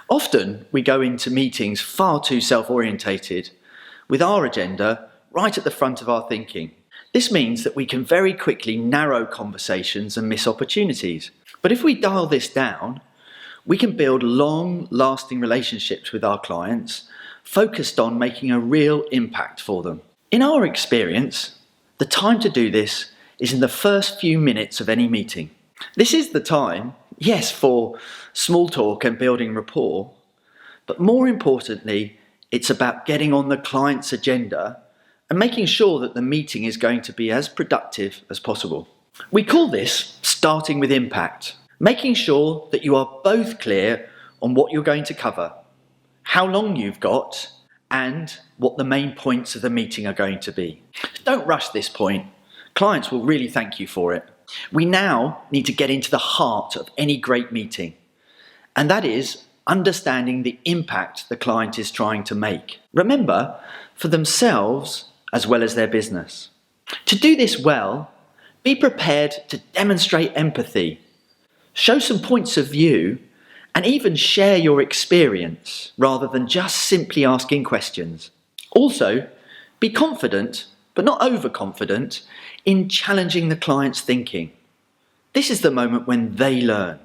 Often we go into meetings far too self-orientated, with our agenda right at the front of our thinking. This means that we can very quickly narrow conversations and miss opportunities. But if we dial this down, we can build long-lasting relationships with our clients, focused on making a real impact for them. In our experience, the time to do this is in the first few minutes of any meeting. This is the time, yes, for small talk and building rapport, but more importantly, it's about getting on the client's agenda and making sure that the meeting is going to be as productive as possible. We call this starting with impact, making sure that you are both clear on what you're going to cover, how long you've got, and what the main points of the meeting are going to be. Don't rush this point. Clients will really thank you for it. We now need to get into the heart of any great meeting, and that is understanding the impact the client is trying to make. Remember, for themselves as well as their business. To do this well, be prepared to demonstrate empathy, show some points of view, and even share your experience rather than just simply asking questions. Also, be confident, but not overconfident, in challenging the client's thinking. This is the moment when they learn.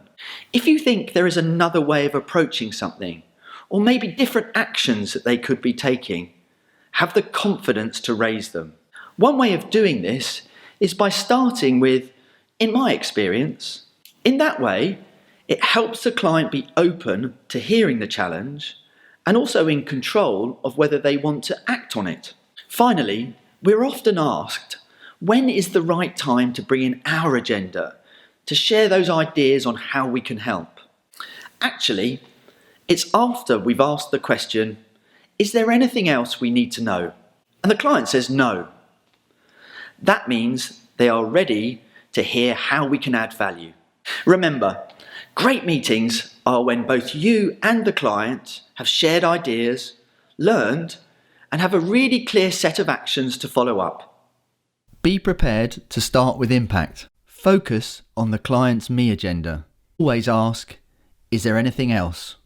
If you think there is another way of approaching something, or maybe different actions that they could be taking, have the confidence to raise them. One way of doing this is by starting with, in my experience. In that way, it helps the client be open to hearing the challenge and also in control of whether they want to act on it. Finally, we're often asked, when is the right time to bring in our agenda to share those ideas on how we can help? Actually, it's after we've asked the question, is there anything else we need to know? And the client says no. That means they are ready to hear how we can add value. Remember, great meetings are when both you and the client have shared ideas, learned, and have a really clear set of actions to follow up. Be prepared to start with impact. Focus on the client's me agenda. Always ask, is there anything else?